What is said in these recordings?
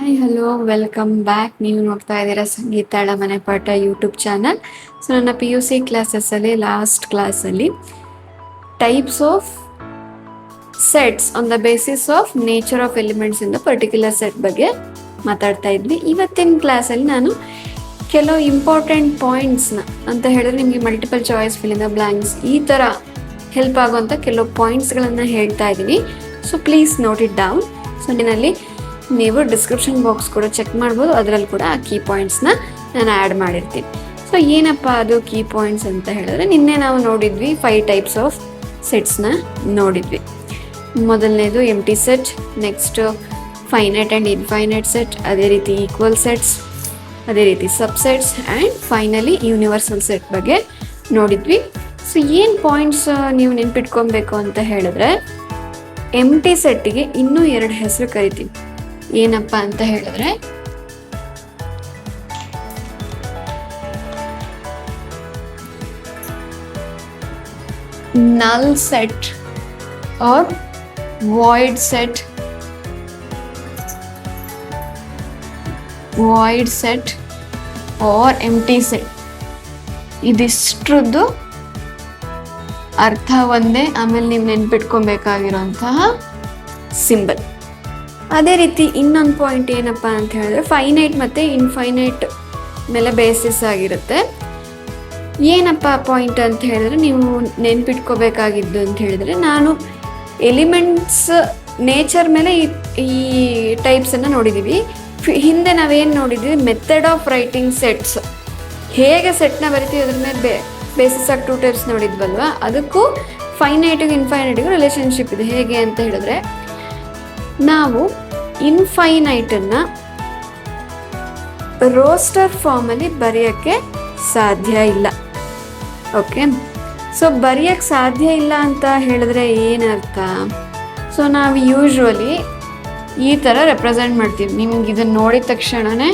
Hi hello welcome back. ನೀವು ನೋಡ್ತಾ ಇದ್ದೀರಾ ಸಂಗೀತಾಳ ಮನೆ ಪಾಠ ಯೂಟ್ಯೂಬ್ ಚಾನಲ್. ಸೊ ನನ್ನ PUC ಕ್ಲಾಸಸ್ಸಲ್ಲಿ ಲಾಸ್ಟ್ ಕ್ಲಾಸಲ್ಲಿ types of sets on the basis of nature of elements in the particular set ಬಗ್ಗೆ ಮಾತಾಡ್ತಾ ಇದ್ವಿ. ಇವತ್ತಿನ ಕ್ಲಾಸಲ್ಲಿ ನಾನು ಕೆಲವು ಇಂಪಾರ್ಟೆಂಟ್ ಪಾಯಿಂಟ್ಸ್ನ ಅಂತ ಹೇಳಿದ್ರೆ ನಿಮಗೆ multiple choice fill in the blanks ಈ ಥರ ಹೆಲ್ಪ್ ಆಗುವಂಥ ಕೆಲವು ಪಾಯಿಂಟ್ಸ್ಗಳನ್ನು ಹೇಳ್ತಾ ಇದ್ದೀನಿ. So please note it down. So ನಿನ್ನಲ್ಲಿ ನೀವು ಡಿಸ್ಕ್ರಿಪ್ಷನ್ ಬಾಕ್ಸ್ ಕೂಡ ಚೆಕ್ ಮಾಡ್ಬೋದು, ಅದರಲ್ಲಿ ಕೂಡ ಆ ಕೀ ಪಾಯಿಂಟ್ಸ್ನ ನಾನು ಆ್ಯಡ್ ಮಾಡಿರ್ತೀನಿ. ಸೊ ಏನಪ್ಪ ಅದು ಕೀ ಪಾಯಿಂಟ್ಸ್ ಅಂತ ಹೇಳಿದ್ರೆ, ನಿನ್ನೆ ನಾವು ನೋಡಿದ್ವಿ 5 ಟೈಪ್ಸ್ ಆಫ್ ಸೆಟ್ಸ್ನ ನೋಡಿದ್ವಿ. ಮೊದಲನೇದು empty set, next finite and infinite set, ಅದೇ ರೀತಿ ಈಕ್ವಲ್ ಸೆಟ್ಸ್, ಅದೇ ರೀತಿ subsets and finally universal set ಬಗ್ಗೆ ನೋಡಿದ್ವಿ. ಸೊ ಏನು ಪಾಯಿಂಟ್ಸ್ ನೀವು ನೆನ್ಪಿಟ್ಕೊಬೇಕು ಅಂತ ಹೇಳಿದ್ರೆ, ಎಂಟಿ ಸೆಟ್ಟಿಗೆ ಇನ್ನೂ 2 ಹೆಸರು ಕರಿತೀವಿ. ಏನಪ್ಪ ಅಂತ ಹೇಳಿದ್ರೆ null set or void set, or empty set. ಇದಿಷ್ಟ್ರದ್ದು ಅರ್ಥ ಒಂದೇ, ಆಮೇಲೆ ನೀವು ನೆನ್ಪಿಟ್ಕೊಬೇಕಾಗಿರೋಂತಹ ಸಿಂಬಲ್. ಅದೇ ರೀತಿ ಇನ್ನೊಂದು ಪಾಯಿಂಟ್ ಏನಪ್ಪ ಅಂತ ಹೇಳಿದ್ರೆ, ಫೈನೈಟ್ ಮತ್ತು ಇನ್ಫೈನೈಟ್ ಮೇಲೆ ಬೇಸಿಸ್ ಆಗಿರುತ್ತೆ. ಏನಪ್ಪ ಪಾಯಿಂಟ್ ಅಂತ ಹೇಳಿದ್ರೆ, ನೀವು ನೆನ್ಪಿಟ್ಕೋಬೇಕಾಗಿದ್ದು ಅಂತ ಹೇಳಿದ್ರೆ, ನಾನು ಎಲಿಮೆಂಟ್ಸ್ ನೇಚರ್ ಮೇಲೆ ಈ ಟೈಪ್ಸನ್ನು ನೋಡಿದ್ದೀವಿ. ಹಿಂದೆ ನಾವೇನು ನೋಡಿದ್ವಿ, ಮೆಥಡ್ ಆಫ್ ರೈಟಿಂಗ್ ಸೆಟ್ಸ್, ಹೇಗೆ ಸೆಟ್ನ ಬರಿತೀವಿ ಅದ್ರ ಮೇಲೆ ಬೇಸಿಸ್ ಆಗಿ 2 ಟೈಪ್ಸ್ ನೋಡಿದ್ವಲ್ವ. ಅದಕ್ಕೂ ಫೈನೈಟಿಗೂ ಇನ್ಫೈನೈಟಿಗೂ ರಿಲೇಷನ್ಶಿಪ್ ಇದೆ. ಹೇಗೆ ಅಂತ ಹೇಳಿದ್ರೆ, ನಾವು ಇನ್ಫೈನೈಟನ್ನು ರೋಸ್ಟರ್ ಫಾರ್ಮಲ್ಲಿ ಬರೆಯೋಕ್ಕೆ ಸಾಧ್ಯ ಇಲ್ಲ. ಓಕೆ, ಸೊ ಬರೆಯೋಕ್ಕೆ ಸಾಧ್ಯ ಇಲ್ಲ ಅಂತ ಹೇಳಿದ್ರೆ ಏನರ್ಥ? ಸೊ ನಾವು ಯೂಶ್ವಲಿ ಈ ಥರ ರೆಪ್ರೆಸೆಂಟ್ ಮಾಡ್ತೀವಿ. ನಿಮ್ಗೆ ಇದನ್ನು ನೋಡಿದ ತಕ್ಷಣವೇ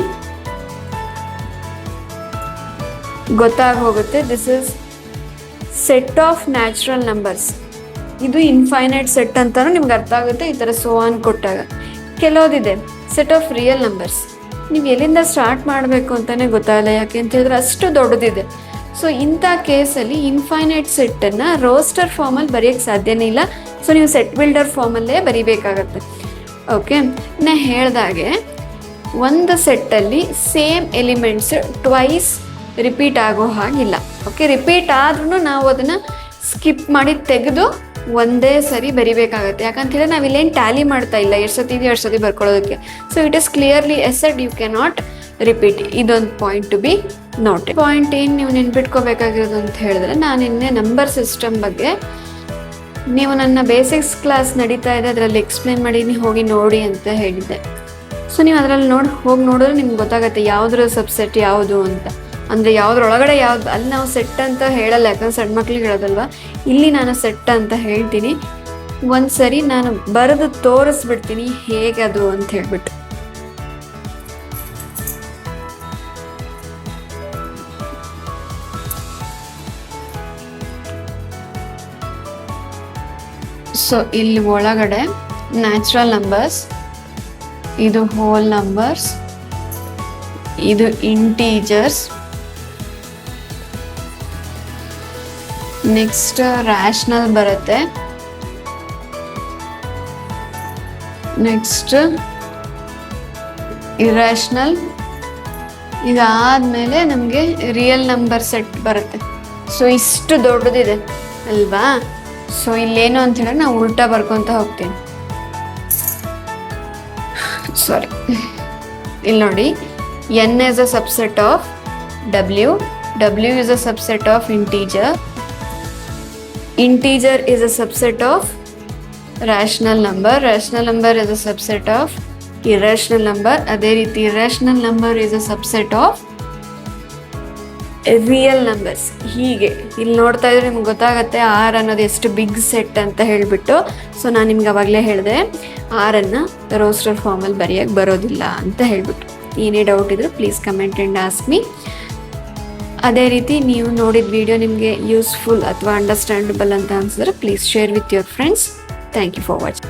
ಗೊತ್ತಾಗೋಗುತ್ತೆ, this is set of natural numbers. ಇದು ಇನ್ಫೈನೈಟ್ ಸೆಟ್ ಅಂತಾನು ನಿಮ್ಗೆ ಅರ್ಥ ಆಗುತ್ತೆ ಈ ಥರ ಸೋನ್ ಕೊಟ್ಟಾಗ. ಕೆಲವುದಿದೆ ಸೆಟ್ ಆಫ್ ರಿಯಲ್ ನಂಬರ್ಸ್, ನೀವು ಎಲ್ಲಿಂದ ಸ್ಟಾರ್ಟ್ ಮಾಡಬೇಕು ಅಂತಲೇ ಗೊತ್ತಾಗಲ್ಲ, ಯಾಕೆ ಅಂತ ಹೇಳಿದ್ರೆ ಅಷ್ಟು ದೊಡ್ಡದಿದೆ. ಸೊ ಇಂಥ ಕೇಸಲ್ಲಿ ಇನ್ಫೈನೈಟ್ ಸೆಟ್ಟನ್ನು ರೋಸ್ಟರ್ ಫಾರ್ಮಲ್ಲಿ ಬರೆಯೋಕ್ಕೆ ಸಾಧ್ಯನೇ ಇಲ್ಲ. ಸೊ ನೀವು ಸೆಟ್ ಬಿಲ್ಡರ್ ಫಾರ್ಮಲ್ಲೇ ಬರಿಬೇಕಾಗತ್ತೆ. ಓಕೆ, ನಾ ಹೇಳ್ದಾಗೆ ಒಂದು ಸೆಟ್ಟಲ್ಲಿ ಸೇಮ್ ಎಲಿಮೆಂಟ್ಸ್ ಟ್ವೈಸ್ ರಿಪೀಟ್ ಆಗೋ ಹಾಗಿಲ್ಲ. ಓಕೆ, ರಿಪೀಟ್ ಆದ್ರೂ ನಾವು ಅದನ್ನು ಸ್ಕಿಪ್ ಮಾಡಿ ತೆಗೆದು ಒಂದೇ ಸರಿ ಬರಿಬೇಕಾಗತ್ತೆ. ಯಾಕಂತ ಹೇಳಿದ್ರೆ ನಾವು ಇಲ್ಲೇನು ಟ್ಯಾಲಿ ಮಾಡ್ತಾ ಇಲ್ಲ, ಎಷ್ಟು ಸತಿ ಇದೆಯೋ ಅಷ್ಟು ಸತಿ ಬರ್ಕೊಳ್ಳೋದಕ್ಕೆ. So it is clearly said, you cannot ನಾಟ್ ರಿಪೀಟ್. ಇದೊಂದು point to be noted. Point ಏನು ನೀವು ನೆನ್ಪಿಟ್ಕೋಬೇಕಾಗಿರೋದು ಅಂತ ಹೇಳಿದ್ರೆ, ನಾನು ನಿನ್ನೆ ನಂಬರ್ ಸಿಸ್ಟಮ್ ಬಗ್ಗೆ ನೀವು ನನ್ನ ಬೇಸಿಕ್ಸ್ ಕ್ಲಾಸ್ ನಡೀತಾ ಇದೆ, ಅದರಲ್ಲಿ ಎಕ್ಸ್ಪ್ಲೇನ್ ಮಾಡೀನಿ, ಹೋಗಿ ನೋಡಿ ಅಂತ ಹೇಳಿದ್ದೆ. ಸೊ ನೀವು ಅದರಲ್ಲಿ ಹೋಗಿ ನೋಡಿದ್ರೆ ನಿಮ್ಗೆ ಗೊತ್ತಾಗುತ್ತೆ ಯಾವುದ್ರ ಸಬ್ಸೆಟ್ ಯಾವುದು ಅಂತ. ಅಂದರೆ ಯಾವುದ್ರೊಳಗಡೆ ಯಾವ್ದು, ಅಲ್ಲಿ ನಾವು ಸೆಟ್ ಅಂತ ಹೇಳಲ್ಲ, ಯಾಕಂದ್ರೆ ಸಣ್ಣ ಮಕ್ಳಿಗೆ ಹೇಳೋದಲ್ವ. ಇಲ್ಲಿ ನಾನು ಸೆಟ್ ಅಂತ ಹೇಳ್ತೀನಿ. ಒಂದು ಸರಿ ನಾನು ಬರೆದು ತೋರಿಸ್ಬಿಡ್ತೀನಿ ಹೇಗೆ ಅದು ಅಂತ ಹೇಳ್ಬಿಟ್ಟು. ಸೊ ಇಲ್ಲಿ ಒಳಗಡೆ ನ್ಯಾಚುರಲ್ ನಂಬರ್ಸ್, ಇದು ಹೋಲ್ ನಂಬರ್ಸ್, ಇದು ಇಂಟೀಜರ್ಸ್, ನೆಕ್ಸ್ಟ್ ರ್ಯಾಷನಲ್ ಬರುತ್ತೆ, ನೆಕ್ಸ್ಟ್ ಇರ್ಯಾಷನಲ್, ಇದಾದ್ಮೇಲೆ ನಮಗೆ ರಿಯಲ್ ನಂಬರ್ ಸೆಟ್ ಬರುತ್ತೆ. ಸೊ ಇಷ್ಟು ದೊಡ್ಡದಿದೆ ಅಲ್ವಾ. ಸೊ ಇಲ್ಲೇನು ಅಂತ ಹೇಳಿದ್ರೆ ನಾವು ಉಲ್ಟಾ ಬರ್ಕೊತ ಹೋಗ್ತೀನಿ. ಸಾರಿ, ಇಲ್ಲಿ ನೋಡಿ, n is a subset of w, w is a subset of integer, integer is a subset of rational number, rational number is a subset of irrational number, ಅದೇ ರೀತಿ irrational number is a subset of real numbers. ಹೀಗೆ ಇಲ್ಲಿ ನೋಡ್ತಾ ಇದ್ರೆ ನಿಮ್ಗೆ ಗೊತ್ತಾಗುತ್ತೆ R ಅನ್ನೋದು ಎಷ್ಟು ಬಿಗ್ ಸೆಟ್ ಅಂತ ಹೇಳಿಬಿಟ್ಟು. ಸೊ ನಾನು ನಿಮ್ಗೆ ಅವಾಗಲೇ ಹೇಳಿದೆ ಆರನ್ನು ರೋಸ್ಟರ್ ಫಾರ್ಮಲ್ಲಿ ಬರೆಯೋಕ್ಕೆ ಬರೋದಿಲ್ಲ ಅಂತ ಹೇಳಿಬಿಟ್ಟು. ಏನೇ ಡೌಟ್ ಇದ್ರೂ please comment and ask me. ಅದೇ ರೀತಿ ನೀವು ನೋಡಿದ ವಿಡಿಯೋ ನಿಮಗೆ ಯೂಸ್ಫುಲ್ ಅಥವಾ ಅಂಡರ್ಸ್ಟ್ಯಾಂಡಬಲ್ ಅಂತ ಅನಿಸಿದ್ರೆ please share with your friends. Thank you for watching.